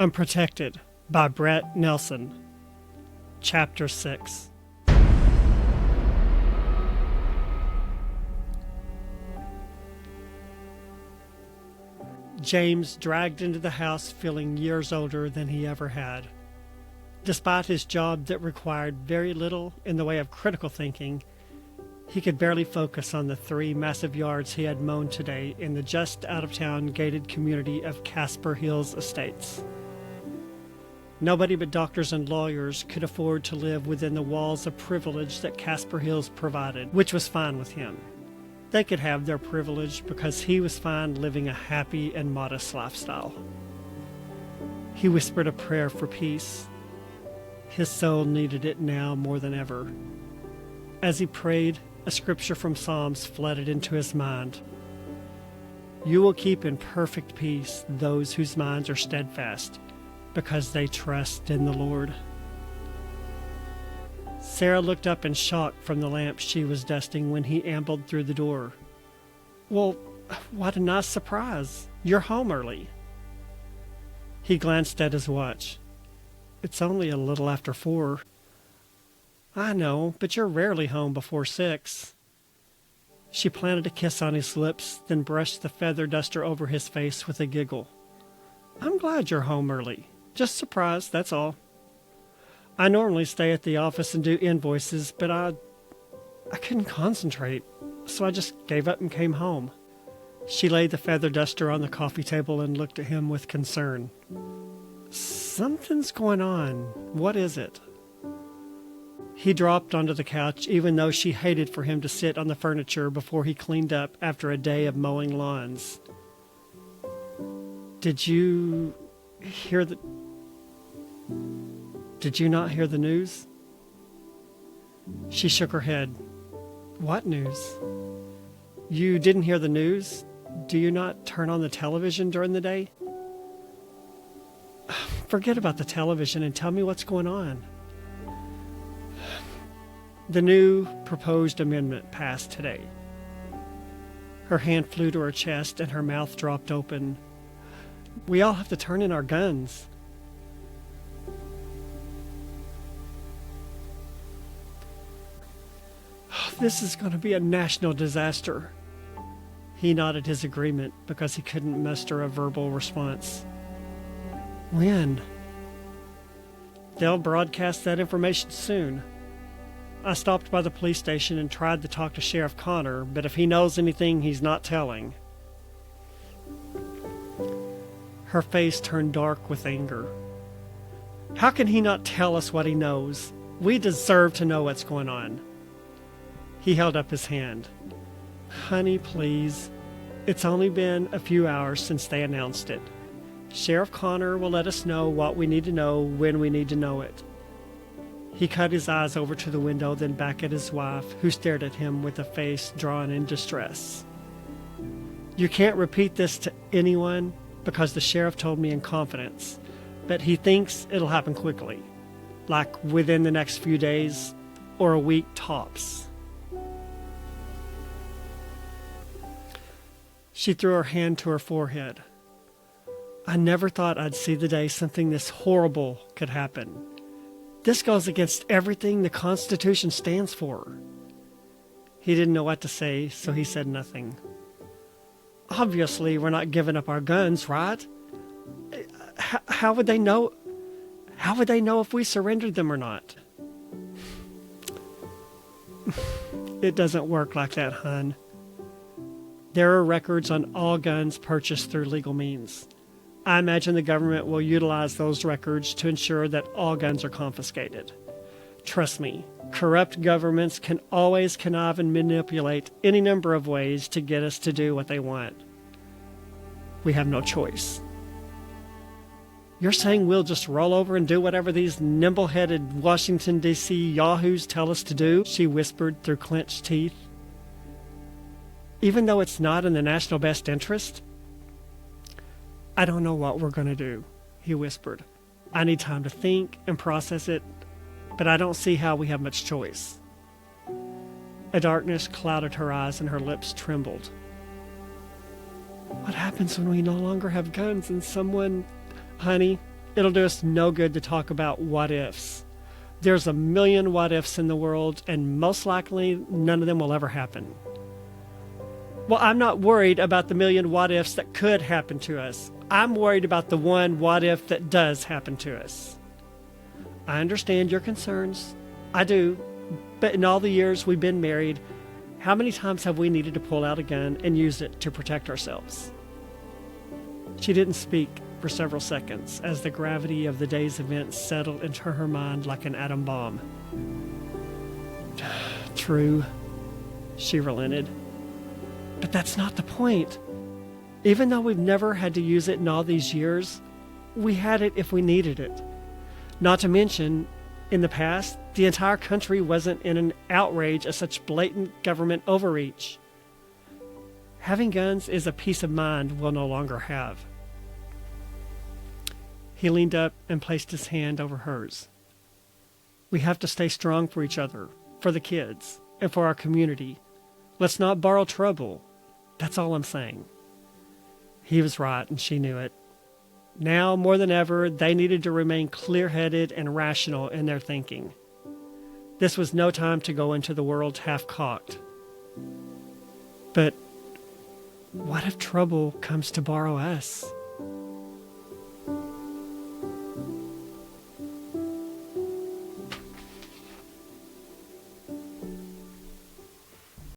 Unprotected by Brett Nelson. Chapter 6. James dragged into the house feeling years older than he ever had. Despite his job that required very little in the way of critical thinking, he could barely focus on the 3 massive yards he had mown today in the just out-of-town gated community of Casper Hills Estates. Nobody but doctors and lawyers could afford to live within the walls of privilege that Casper Hills provided, which was fine with him. They could have their privilege because he was fine living a happy and modest lifestyle. He whispered a prayer for peace. His soul needed it now more than ever. As he prayed, a scripture from Psalms flooded into his mind. You will keep in perfect peace those whose minds are steadfast, because they trust in the Lord. Sarah looked up in shock from the lamp she was dusting when he ambled through the door. Well, what a nice surprise. You're home early. He glanced at his watch. It's only a little after 4. I know, but you're rarely home before 6. She planted a kiss on his lips, then brushed the feather duster over his face with a giggle. I'm glad you're home early. Just surprised, that's all. I normally stay at the office and do invoices, but I couldn't concentrate, so I just gave up and came home. She laid the feather duster on the coffee table and looked at him with concern. Something's going on. What is it? He dropped onto the couch, even though she hated for him to sit on the furniture before he cleaned up after a day of mowing lawns. Did you not hear the news? She shook her head. What news? You didn't hear the news? Do you not turn on the television during the day? Forget about the television and tell me what's going on. The new proposed amendment passed today. Her hand flew to her chest and her mouth dropped open. We all have to turn in our guns. This is going to be a national disaster. He nodded his agreement because he couldn't muster a verbal response. When? They'll broadcast that information soon. I stopped by the police station and tried to talk to Sheriff Connor, but if he knows anything, he's not telling. Her face turned dark with anger. How can he not tell us what he knows? We deserve to know what's going on. He held up his hand. Honey, please. It's only been a few hours since they announced it. Sheriff Connor will let us know what we need to know when we need to know it. He cut his eyes over to the window, then back at his wife, who stared at him with a face drawn in distress. You can't repeat this to anyone because the sheriff told me in confidence, but he thinks it'll happen quickly, like within the next few days or a week tops. She threw her hand to her forehead. I never thought I'd see the day something this horrible could happen. This goes against everything the Constitution stands for. He didn't know what to say, so he said nothing. Obviously, we're not giving up our guns, right? How would they know? How would they know if we surrendered them or not? It doesn't work like that, hon. There are records on all guns purchased through legal means. I imagine the government will utilize those records to ensure that all guns are confiscated. Trust me, corrupt governments can always connive and manipulate any number of ways to get us to do what they want. We have no choice. You're saying we'll just roll over and do whatever these nimble-headed Washington, D.C. yahoos tell us to do? She whispered through clenched teeth. Even though it's not in the national best interest? I don't know what we're going to do, he whispered. I need time to think and process it, but I don't see how we have much choice. A darkness clouded her eyes and her lips trembled. What happens when we no longer have guns and someone... Honey, It'll do us no good to talk about what ifs. There's a million what ifs in the world, and most likely none of them will ever happen. Well, I'm not worried about the million what ifs that could happen to us. I'm worried about the one what if that does happen to us. I understand your concerns. I do. But in all the years we've been married, how many times have we needed to pull out a gun and use it to protect ourselves? She didn't speak for several seconds as the gravity of the day's events settled into her mind like an atom bomb. True, she relented. But that's not the point. Even though we've never had to use it in all these years, we had it if we needed it. Not to mention, in the past, the entire country wasn't in an outrage of such blatant government overreach. Having guns is a peace of mind we'll no longer have. He leaned up and placed his hand over hers. We have to stay strong for each other, for the kids, and for our community. Let's not borrow trouble. That's all I'm saying. He was right, and she knew it. Now, more than ever, they needed to remain clear-headed and rational in their thinking. This was no time to go into the world half-cocked. But what if trouble comes to borrow us?